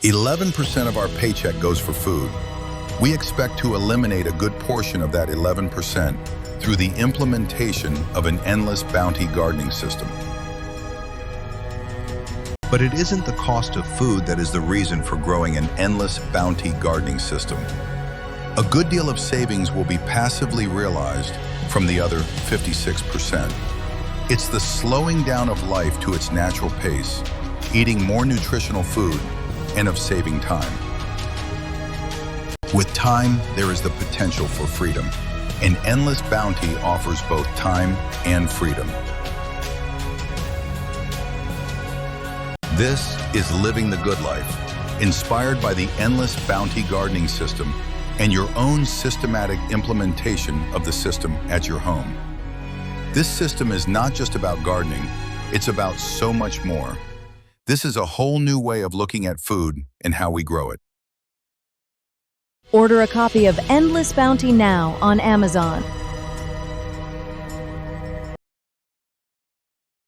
11% of our paycheck goes for food. We expect to eliminate a good portion of that 11% through the implementation of an endless bounty gardening system. But it isn't the cost of food that is the reason for growing an endless bounty gardening system. A good deal of savings will be passively realized from the other 56%. It's the slowing down of life to its natural pace, eating more nutritional food, and of saving time. With time, there is the potential for freedom. An endless bounty offers both time and freedom. This is Living the Good Life, inspired by the endless bounty gardening system and your own systematic implementation of the system at your home. This system is not just about gardening, it's about so much more. This is a whole new way of looking at food and how we grow it. Order a copy of Endless Bounty now on Amazon.